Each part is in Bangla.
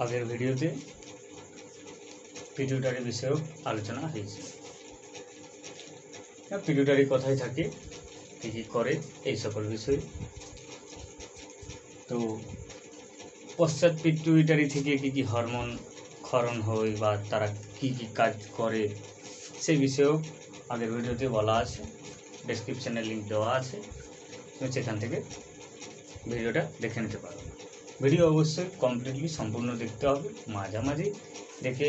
আগের ভিডিওতে পিটিউটারি বিষয়েও আলোচনা হয়েছে। পিটিউটারি কোথায় থাকে, কী কী করে, এই সকল বিষয়। তো পশ্চাৎ পিটিউটারি থেকে কী কী হরমোন ক্ষরণ হয় বা তারা কী কী কাজ করে সেই বিষয়েও আগের ভিডিওতে বলা আছে। ডেসক্রিপশানে লিঙ্ক দেওয়া আছে, তুমি সেখান থেকে ভিডিওটা দেখে নিতে পারো। ভিডিও অবশ্যই কমপ্লিটলি সম্পূর্ণ দেখতে হবে, মাঝামাঝি দেখে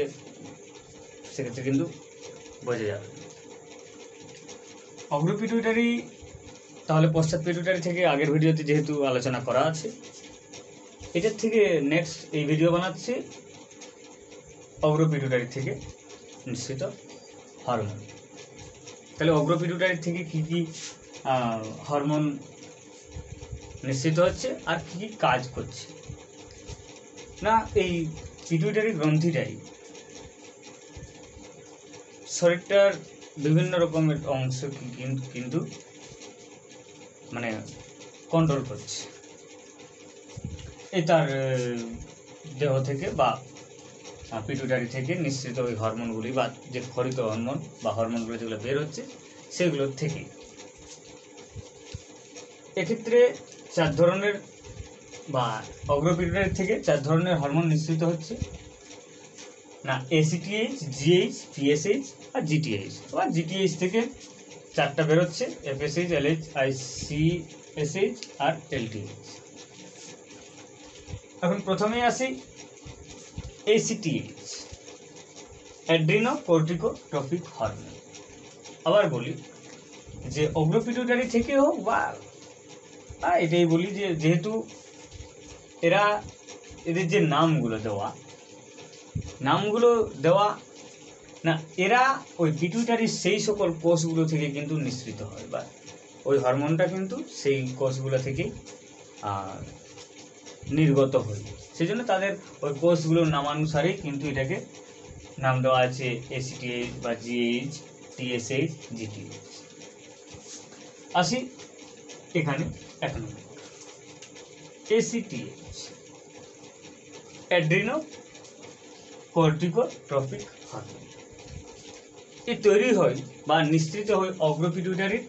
সেক্ষেত্রে কিন্তু বোঝা যাবে। অগ্রপিটুইটারি তাহলে পশ্চাৎ পিটুইটারি থেকে আগের ভিডিওতে যেহেতু আলোচনা করা আছে, এটার থেকে নেক্সট এই ভিডিও বানাচ্ছি অগ্রপিটুইটারি থেকে নিশ্চিত হরমোন। তাহলে অগ্রপিটুইটারি থেকে কী কী হরমোন নিশ্চিত হচ্ছে আর কী কী কাজ করছে না, এই পিটুইটারি গ্রন্থিটাই শরীরটার বিভিন্ন রকমের অংশ কিন্তু মানে কন্ট্রোল করছে। এই তার দেহ থেকে বা পিটুইটারি থেকে নিঃসৃত ওই হরমোনগুলি বা যে ক্ষরিত হরমোন বা হরমোনগুলো যেগুলো বের হচ্ছে সেগুলোর থেকে। এক্ষেত্রে 4 ধরনের বা অগ্রপিটুইটারি থেকে 4 ধরনের হরমোন নিঃসৃত হচ্ছে না, এসিটিএইচ, জিএইচ, টিএসএইচ আর জিটিএইচ। বা জিটিএইচ থেকে 4টা বেরোচ্ছে, এফএসএইচ, এলএইচ, আইসিএসএইচ আর এলটিএইচ। এখন প্রথমেই আসি এসিটিএইচ, অ্যাড্রিনোকর্টিকোট্রপিক হরমোন। আবার বলি যে অগ্রপিটুইটারি থেকে হোক বা এটাই বলি যে যেহেতু এদের যে নামগুলো দেওয়া না, এরা ওই পিটুইটারির সেই সকল কোষগুলো থেকে কিন্তু নিঃসৃত হয় বা ওই হরমোনটা কিন্তু সেই কোষগুলো থেকে নির্গত হয়। সেই জন্য তাদের ওই কোষগুলোর নামানুসারেই কিন্তু এটাকে নাম দেওয়া আছে এসিটিএইচ বা জিএইচ, টিএসএইচ, জিটিএইচ। আসি এখানে 1 নম্বর এসিটিএইচ, অ্যাড্রিনোকর্টিকোট্রপিক হরমোন। এ তৈরি হয় বা নিঃসৃত হয় অগ্রপিটুইটারির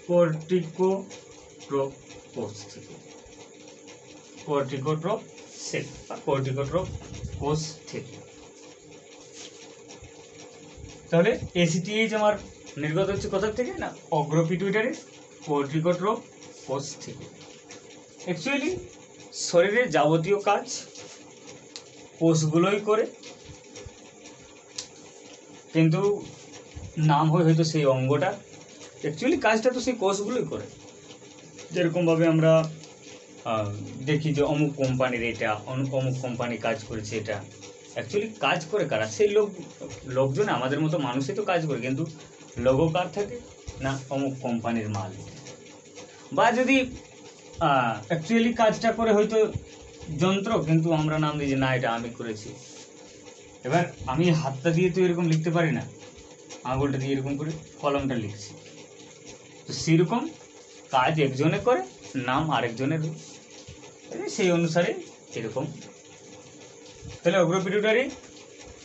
কর্টিকোট্রপ কোষ থেকে, কর্টিকোট্রপ সেল বা কর্টিকোট্রপ কোষ থেকে। তাহলে এসিটিএইচ আমার নির্গত হচ্ছে কোথা থেকে না, অগ্রপিটুইটারির কর্টিকোট্রপ কোষ থেকে। অ্যাকচুয়ালি শরীরের যাবতীয় কাজ কোষগুলোই করে, কিন্তু নাম হয় হয়তো সেই অঙ্গটা, অ্যাকচুয়ালি কাজটা তো সেই কোষগুলোই করে। যেরকমভাবে আমরা দেখি যে অমুক কোম্পানির এটা, অমুক কোম্পানি কাজ করেছে, এটা অ্যাকচুয়ালি কাজ করে কারা, সেই লোকজন আমাদের মতো মানুষই তো কাজ করে, কিন্তু লোগো কার থাকে না, অমুক কোম্পানির মাল। বা যদি অ্যাকচুয়ালি কাজটা করে হয়তো যন্ত্র, কিন্তু আমরা নাম দিই যে না এটা আমি করেছি। এবার আমি হাতটা দিয়ে তো এরকম লিখতে পারি না, আঙুলটা দিয়ে এরকম করে কলমটা লিখছি, তো সেরকম কাজ একজনে করে, নাম আরেকজনের, সেই অনুসারে এরকম। তাহলে অগ্রপিটুইটারি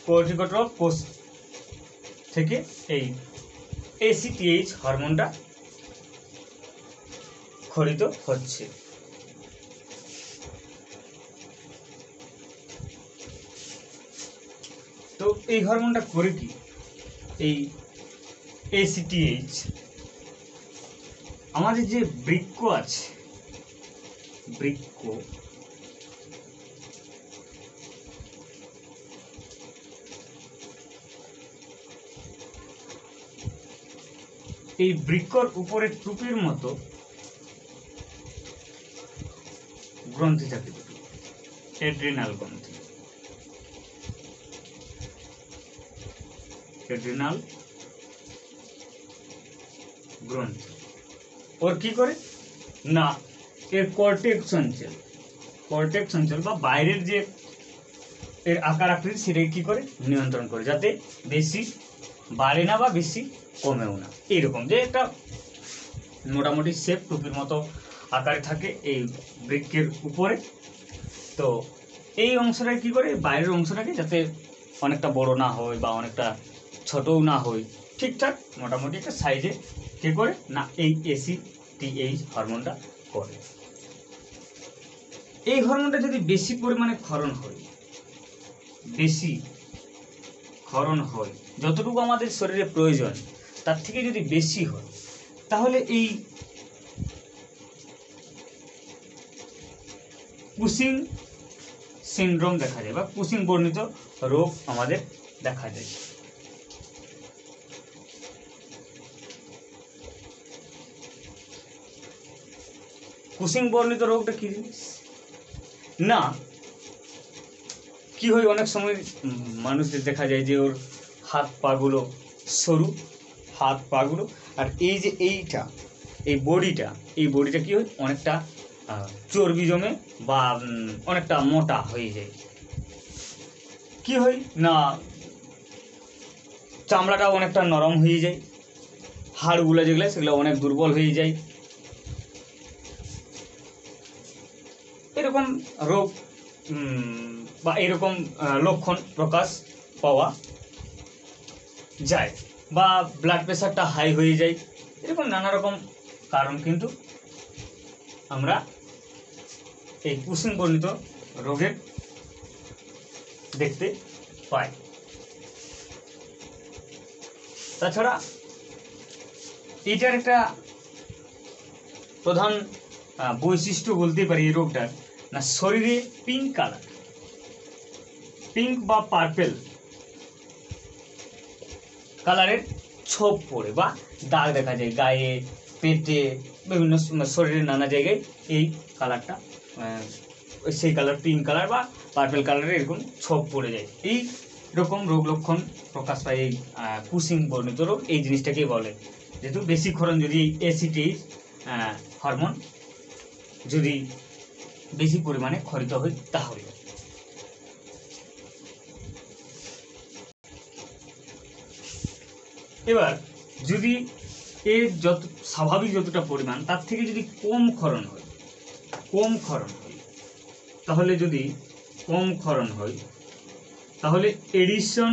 কর্টিকোট্রপ কোষ থেকে এই এসিটিএইচ হরমোনটা ক্ষরিত হচ্ছে। তো এই হরমোনটা করে কি, এই এসিটিএইচ আমাদের যে বৃক্ক আছে, বৃক্ক এই বৃক্কর উপরে টুপির মতো গ্রন্থি থাকে, অ্যাড্রিনাল গ্রন্থি, অ্যাড্রিনাল গ্রন্থি। ওর কি করে না, এর কর্টেক্স অঞ্চল বা বাইরের যে এর আকার আকৃতি সেটাকে কী করে নিয়ন্ত্রণ করে, যাতে বেশি বাড়ে না বা বেশি কমেও না। এইরকম যে একটা মোটামুটি শেপ টুপির মতো আকারে থাকে এই বৃক্ষের উপরে। তো এই অংশটাকে কী করে, বাইরের অংশটাকে যাতে অনেকটা বড় না হয় বা অনেকটা ছোটও না হয়, ঠিকঠাক মোটামুটি একটা সাইজে কে করে না এই ACTH হরমোনটা করে। এই হরমোনটা যদি বেশি পরিমাণে ক্ষরণ হয়, যতটুকু আমাদের শরীরে প্রয়োজন তার থেকে যদি বেশি হয়, তাহলে এই কুসিং সিনড্রোম দেখা যায় বা কুসিং বর্ণিত রোগ আমাদের দেখা যায়। কুসিং বর্ণিত রোগটা কি জিনিস না, কি হয় অনেক সময় মানুষদের দেখা যায় যে ওর হাত পাগুলো সরু, হাত পাগুলো, আর এই যে এই বডিটা কি হয় অনেকটা চর্বি জমে বা অনেকটা মোটা হয়ে যায়। কি হয় না চামড়াটা অনেকটা নরম হয়ে যায়, হাড়গুলো যেগুলো সেগুলো অনেক দুর্বল হয়ে যায়। এরকম রোগ বা এরকম লক্ষণ প্রকাশ পাওয়া যায়, বা ব্লাড প্রেশারটা হাই হয়ে যায়। এরকম নানা রকম কারণ কিন্তু আমরা এই কুসিং বর্ণিত রোগের দেখতে পাই। তাছাড়া এটার একটা প্রধান বৈশিষ্ট্য বলতে পারি এই রোগটার, না শরীরে পিঙ্ক বা পার্পেল কালারের ছোপ পড়ে বা দাগ দেখা যায় গায়ে, পেটে, বিভিন্ন শরীরের নানা জায়গায় এই কালারটা, সেই কালার পিঙ্ক কালার বা পার্পেল কালারের এরকম ছোপ পড়ে যায়। এই রকম রোগ লক্ষণ প্রকাশ পায় এই কুসিং বর্ণিত রোগ। এই জিনিসটাকেই বলে, যেহেতু বেশি ক্ষরণ যদি ACTH হরমোন যদি বেশি পরিমাণে ক্ষরিত হয় তাহলে। এবার যদি এর স্বাভাবিক যতটা পরিমাণ তার থেকে যদি কম ক্ষরণ হয়, তাহলে এডিশন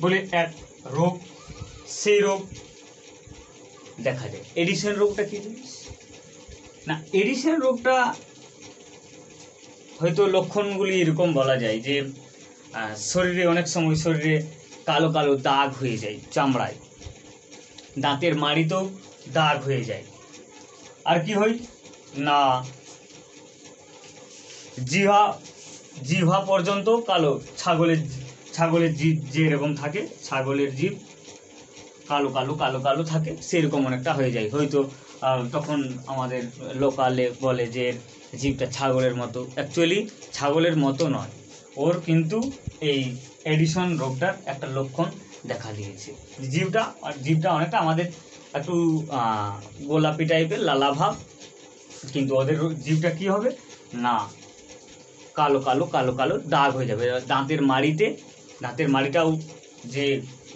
বলে এক রোগ, সেই রোগ দেখা যায়। এডিশন রোগটা কি জিনিস না, এডিশন রোগটা হয়তো লক্ষণগুলি এরকম বলা যায় যে শরীরে অনেক সময় কালো কালো দাগ হয়ে যায়, চামড়ায়, দাঁতের মাড়িতেও দাগ হয়ে যায়। আর কি হয় না জিহ্বা পর্যন্ত কালো, ছাগলের জিভ যেরকম থাকে, ছাগলের জিভ কালো কালো কালো কালো থাকে, সেরকম অনেকটা হয়ে যায়। হয়তো তখন আমাদের লোকালে বলে যে জিভটা ছাগলের মতো, অ্যাকচুয়ালি ছাগলের মতো নয়, ওর কিন্তু এই এডিশন রোগটার একটা লক্ষণ দেখা দিয়েছে। জিভটা অনেকটা আমাদের একটু গোলাপি টাইপের লালা ভাব, কিন্তু ওদের জিভটা কি হবে না কালো কালো কালো কালো দাগ হয়ে যাবে। দাঁতের মাড়িটাও যে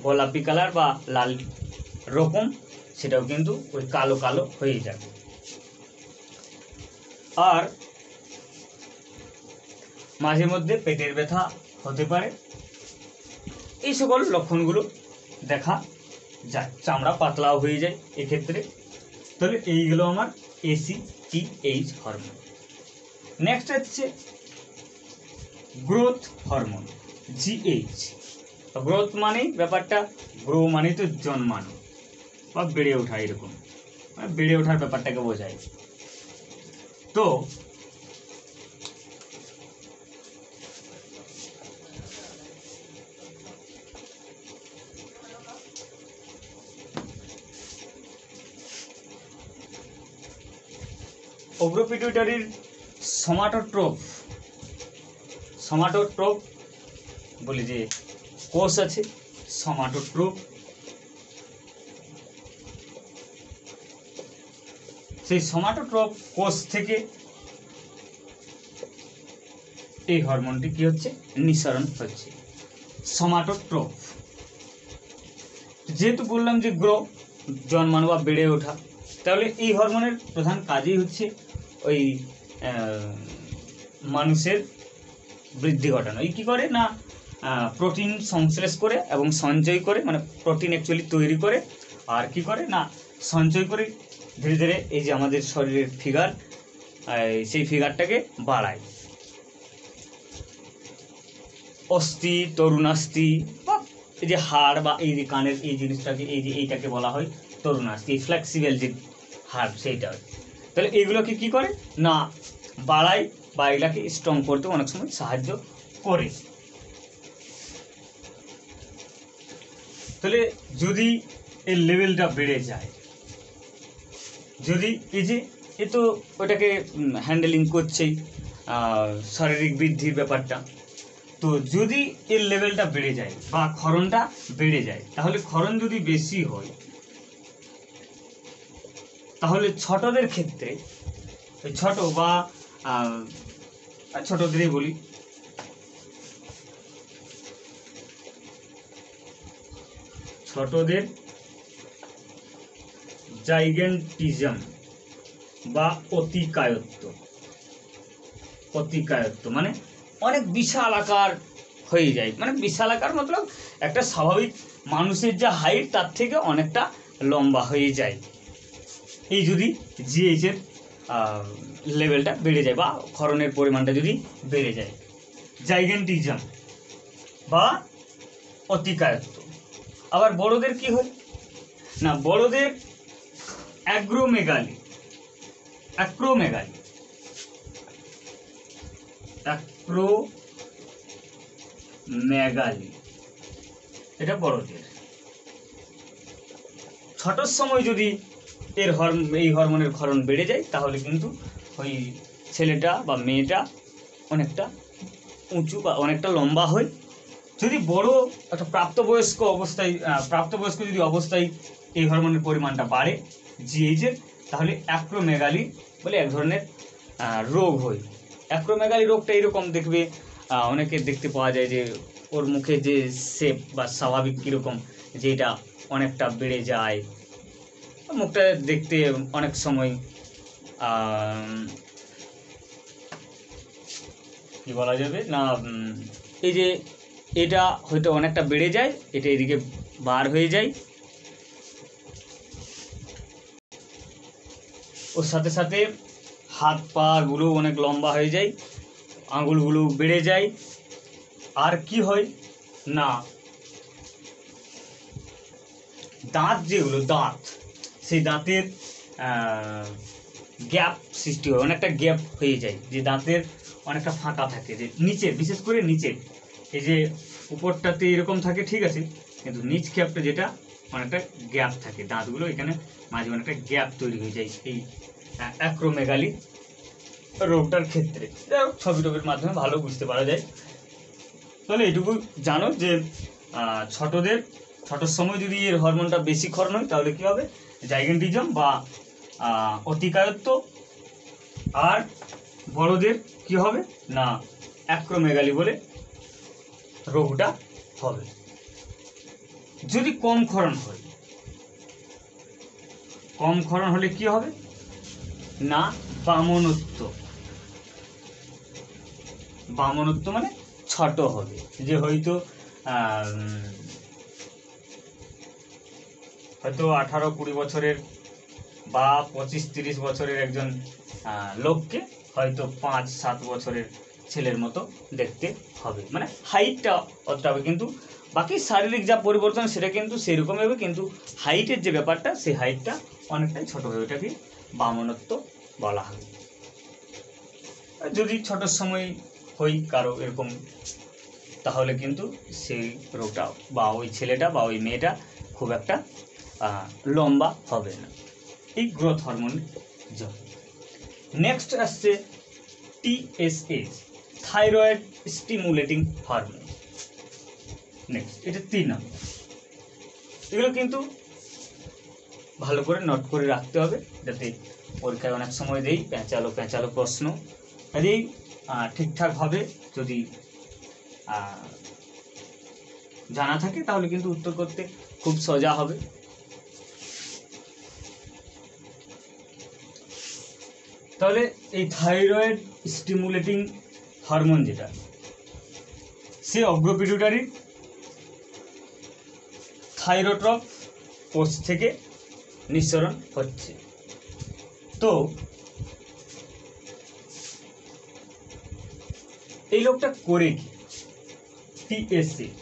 গোলাপি কালার বা লাল রকম, সেটাও কিন্তু ওই কালো কালো হয়ে যাবে। আর মাঝে মধ্যে পেটের ব্যথা হতে পারে, এই সকল লক্ষণগুলো দেখা যায়। চামড়া পাতলাও হয়ে যায় এক্ষেত্রে। তাহলে এইগুলো আমার ACTH হরমোন। নেক্সট হচ্ছে গ্রোথ হরমোন, GH। গ্রোথ মানে ব্যাপারটা, গ্রো মানে তো জন্মানো বা বেড়ে ওঠা, এরকম বেড়ে ওঠার ব্যাপারটাকে বোঝায়। তো অগ্রপিটুইটারির সোমাটোট্রোপ বলে যে কোষ আছে, সোমাটোট্রোপ, সেই সোমাটোট্রোপ কোষ থেকে এই হরমোনটি কি হচ্ছে, নিঃসরণ হচ্ছে। সোমাটোট্রফ, যেহেতু বললাম যে গ্রো, জন্মানো বা বেড়ে ওঠা, তাহলে এই হরমোনের প্রধান কাজই হচ্ছে ওই মানুষের বৃদ্ধি ঘটানো। এই কী করে না, প্রোটিন সংশ্লেষ করে এবং সঞ্চয় করে, মানে প্রোটিন অ্যাকচুয়ালি তৈরি করে, আর কি করে না সঞ্চয় করে ধীরে ধীরে এই যে আমাদের শরীরের ফিগার, সেই ফিগারটাকে বাড়ায়। অস্থি, তরুণাস্থি, বা এই যে হাড় বা এই যে কানের এই জিনিসটাকে, এই যে এইটাকে বলা হয় তরুণাস্থি, ফ্লেক্সিবল যে হাড় সেইটা। তাহলে এইগুলোকে কি করে না বাড়ায় বা এগুলাকে স্ট্রং করতে অনেক সময় সাহায্য করে। তাহলে যদি এর লেভেলটা বেড়ে যায়, যদি এই যে এ তো ওটাকে হ্যান্ডেলিং করছেই শারীরিক বৃদ্ধির ব্যাপারটা, তো যদি এর লেভেলটা বেড়ে যায় বা ক্ষরণটা বেড়ে যায়, তাহলে ক্ষরণ যদি বেশি হয়, তাহলে ছোটদের ক্ষেত্রে, ছোট বা ছোটদেরই বলি, ছোটদের জাইগেন্টিজম বা অতিকায়ত্ব, অতিকায়ত্ব মানে অনেক বিশাল আকার হয়ে যায়, মানে বিশাল আকার মতলব একটা স্বাভাবিক মানুষের যা হাইট তার থেকে অনেকটা লম্বা হয়ে যায়, এই যদি জিএইচের লেভেলটা বেড়ে যায় বা ক্ষরণের পরিমাণটা যদি বেড়ে যায়। জাইগেন্টিজম বা অতিকায়ত্ব। আবার বড়দের কি হয় না, বড়দের অ্যাক্রোমেগালি, অ্যাক্রোমেগালি, অ্যাক্রোমেগালি, এটা বড়দের। ছোটোর সময় যদি এই হরমোনের ক্ষরণ বেড়ে যায়, তাহলে কিন্তু ওই ছেলেটা বা মেয়েটা অনেকটা উঁচু বা অনেকটা লম্বা হয়। যদি বড় একটা প্রাপ্তবয়স্ক যদি অবস্থায় এই হরমোনের পরিমাণটা বাড়ে জিএইচের, তাহলে অ্যাক্রোমেগালি বলে এক ধরনের রোগ হয়। অ্যাক্রোমেগালি রোগটা এরকম দেখবে, অনেকের দেখতে পাওয়া যায় যে ওর মুখে যে শেপ বা স্বাভাবিক কীরকম, যে এটা অনেকটা বেড়ে যায়, মুখটা দেখতে অনেক সময় কি বলা যাবে না, এই যে এটা হয়তো অনেকটা বেড়ে যায়, এটা এদিকে বার হয়ে যায়, ওর সাথে সাথে হাত পাগুলো অনেক লম্বা হয়ে যায়, আঙুলগুলো বেড়ে যায়, আর কি হয় না দাঁত, যেগুলো দাঁত, সেই দাঁতের গ্যাপ সৃষ্টি হয়, অনেকটা গ্যাপ হয়ে যায়, যে দাঁতের অনেকটা ফাঁকা থাকে, যে নিচে, বিশেষ করে নিচে, এই যে উপরটাতে এরকম থাকে ঠিক আছে, কিন্তু নিচ ক্যাপটা যেটা অনেকটা গ্যাপ থাকে, দাঁতগুলো এখানে মাঝে অনেকটা গ্যাপ তৈরি হয়ে যায় এই অ্যাক্রোমেগালি রোগটার ক্ষেত্রে। ছবি টবির মাধ্যমে ভালো বুঝতে পারা যায়। তাহলে এইটুকু জানো যে ছোটোর সময় যদি এর হরমোনটা বেশি ক্ষরণ হয়, তাহলে কী হবে, জাইগেন্টিজম বা অতিকায়ত্ব, আর বড়দের কি হবে না অ্যাক্রোমেগালি বলে রোগটা হবে। যদি কম ক্ষরণ হয়, কম ক্ষরণ হলে কি হবে না বামনত্ব, বামনত্ব মানে ছোট হবে, যে হয়তো 18-20 বছরের বা 25-30 বছরের একজন লোককে হয়তো 5-7 বছরের ছেলের মতো দেখতে হবে, মানে হাইটটা অতটা হবে, কিন্তু বাকি শারীরিক যা পরিবর্তন সেটা কিন্তু সেরকমই হবে, কিন্তু হাইটের যে ব্যাপারটা, সেই হাইটটা অনেকটাই ছোট হবে, ওটাকে বামনত্ব বলা হয়। যদি ছোটোর সময় হই কারো এরকম, তাহলে কিন্তু সেই রোগটা বা ওই ছেলেটা বা ওই মেয়েটা খুব একটা লম্বা হবে না, এই গ্রোথ হরমোন জন্য। নেক্সট আসছে TSH, thyroid stimulating hormone. Next এটা 3 নম্বর। এগুলো কিন্তু ভালো করে নোট করে রাখতে হবে, যাতে পরীক্ষায় অনেক সময় দেই প্যাঁচালো প্রশ্ন। কাজেই ঠিকঠাকভাবে যদি জানা থাকে তাহলে কিন্তু উত্তর করতে খুব সোজা হবে। তাহলে এই থাইরয়েড স্টিমুলেটিং হরমোন যেটা, সে অগ্রপিটুইটারি থাইরোট্রপ কোষ থেকে নিঃসরণ হচ্ছে। তো এই লোকটা করে কি, টিএসএইচ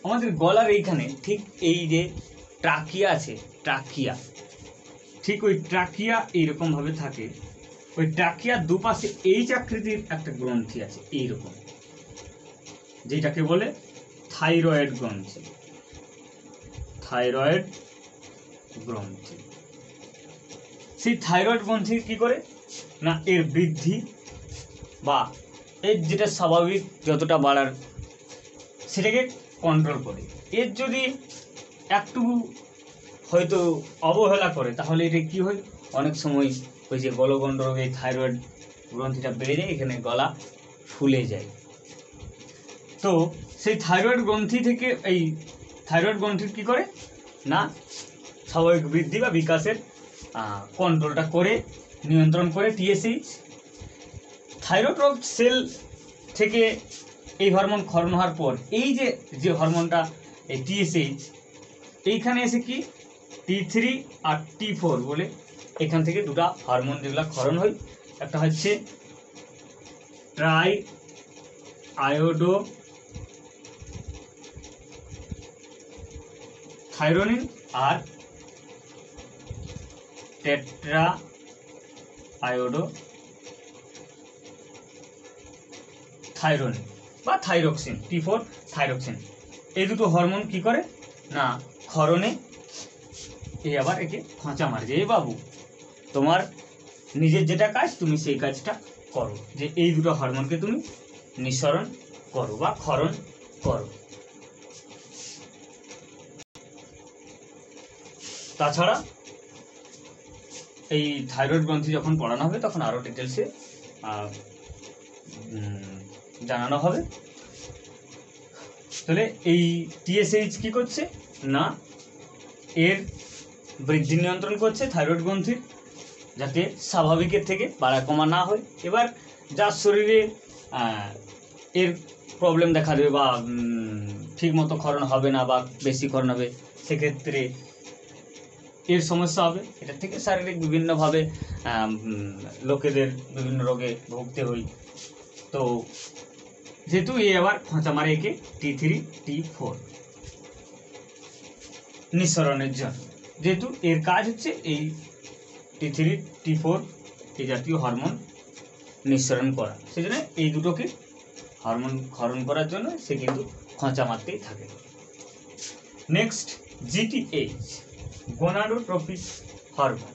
আমাদের গলার এইখানে ঠিক এই যে ট্রাকিয়া আছে, ট্রাকিয়া, ঠিক ওই ট্রাকিয়া এইরকম ভাবে থাকে। ওই ট্রাকিয়ার দুপাশে এইচ আকৃতির একটা গ্রন্থি আছে এইরকম, যেটাকে বলে থাইরয়েড গ্রন্থি। থাইরয়েড গ্রন্থি, সেই থাইরয়েড গ্রন্থি কি করে না, এর বৃদ্ধি বা এর যেটা স্বাভাবিক যতটা বাড়ার সেটাকে কন্ট্রোল করে। এর যদি একটু হয়তো অবহেলা করে তাহলে এটা কি হয়, অনেক সময় ওই যে গলগণ্ড রোগে থাইরয়েড গ্রন্থিটা বেড়ে যায়, এখানে গলা ফুলে যায়। তো সেই থাইরয়েড গ্রন্থি থেকে এই থাইরয়েড গ্রন্থি কি করে না, স্বাভাবিক বৃদ্ধি বা বিকাশের কন্ট্রোলটা করে, নিয়ন্ত্রণ করে টিএসএইচ। থাইরোট্রপ সেল থেকে এই হরমোন ক্ষরণ হওয়ার পর এই যে হরমোনটা এই টিএসএইচ এইখানে এসে কি T3 আর T4 বলে এখান থেকে দুটো হরমোন যেগুলো ক্ষরণ হয়, একটা হচ্ছে ট্রাই আয়োডো থাইরোনিন আর টেট্রা আয়োডো থাইরোনিন বা থাইরক্সিন, T4 থাইরক্সিন। এই দুটো হরমোন কি করে না, ক্ষরণে এই আবার একে খোঁচা মারে যে এই বাবু তোমার নিজের যেটা কাজ তুমি সেই কাজটা করো, যে এই দুটো হরমোনকে তুমি নিঃসরণ করো বা ক্ষরণ করো। তাছাড়া এই থাইরয়েড গ্রন্থি যখন পড়ানো হবে তখন আরও ডিটেলসে জানানো হবে। তাহলে এই টিএসএইচ কি করছে না, এর বৃদ্ধি নিয়ন্ত্রণ করছে থাইরয়েড গ্রন্থির, যাতে স্বাভাবিকের থেকে বাড়া কমা না হয়। এবার যার শরীরে এর প্রবলেম দেখা দেবে বা ঠিক মতো ক্ষরণ হবে না বা বেশি ক্ষরণ হবে, সেক্ষেত্রে এর সমস্যা হবে। এটার থেকে শারীরিক বিভিন্নভাবে লোকেদের বিভিন্ন রোগে ভুগতে হয়। তো যেহেতু এ আবার খোঁচা মারে একে T3 T4 নিঃসরণের জন্য, যেহেতু এর কাজ হচ্ছে এই T3 T4 এই জাতীয় হরমোন নিঃসরণ করা, সেই জন্য এই দুটোকে হরমোন ক্ষরণ করার জন্য সে কিন্তু খোঁচা মারতেই থাকে। Next GTH, gonadotropic hormone.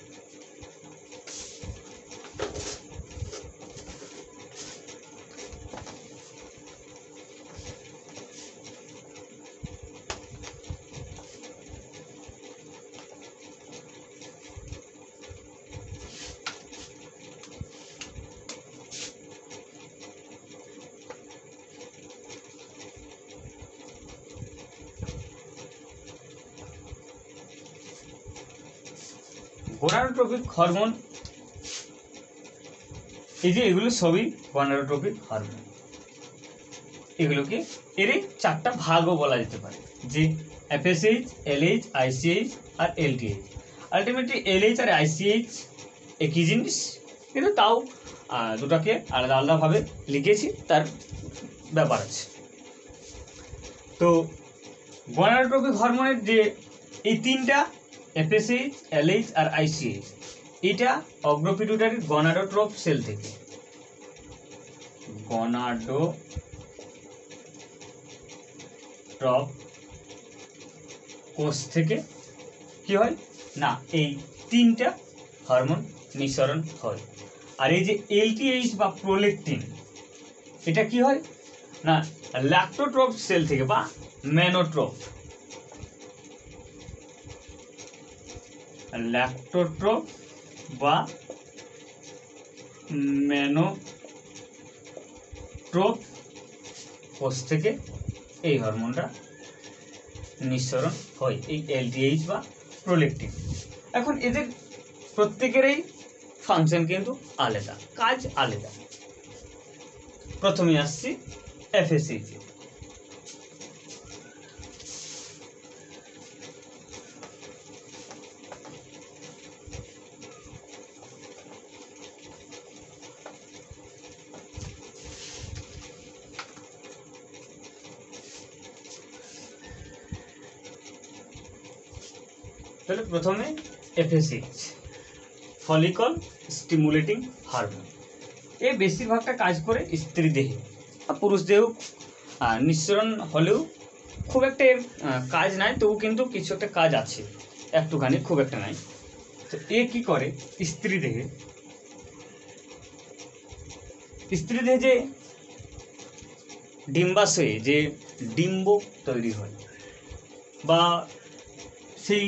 Gonadotropic hormone, এই যে এগুলো সবই গোনাডোট্রপিক হরমোন। এগুলোকে এর চারটা ভাগও বলা যেতে পারে, যে এফএসএইচ, এলএইচ, আইসিএইচ আর এলটিএইচ। আলটিমেটলি এলএইচ আর আইসিএইচ একই জিনিস, কিন্তু তাও দুটাকে আলাদা আলাদাভাবে লিখেছি, তার ব্যাপার আছে। তো গোনাডোট্রপিক হরমোনের যে এই তিনটা এফএসএইচ, এলএইচ আর আইসিএইচ, এটা অগ্রপিটুইটারি গনাডোট্রপ সেল থেকে, গনাডোট্রপ কোষ থেকে কি হয় না, এই তিনটা হরমোন নিঃসরণ হয়। আর এই যে এলটিএইচ বা প্রোলেকটিন, এটা কি হয় না, ল্যাক্টোট্রপ সেল থেকে বা ম্যানোট্রপ, ল্যাক্টোট্রপ বা ম্যানোট্রপ স্ট্রোক কোষ থেকে এই হরমোনটা নিঃসরণ হয়, এই এলডিএইচ বা প্রোল্যাক্টিন। এখন এদের প্রত্যেকেরই ফাংশন কিন্তু আলাদা, কাজ আলাদা। প্রথমে আসছি এফএসএইচ। তাহলে প্রথমে এফএসএইচ, ফলিকল স্টিমুলেটিং হরমোন। এ বেশিরভাগটা কাজ করে স্ত্রী দেহে, আর পুরুষ দেহেও নিঃসরণ হলেও খুব একটা এর কাজ নাই, তবু কিন্তু কিছু একটা কাজ আছে, একটুখানি, খুব একটা নাই। তো এ কি করে স্ত্রী দেহে, যে ডিম্বাশয়ে যে ডিম্ব তৈরি হয় বা সেই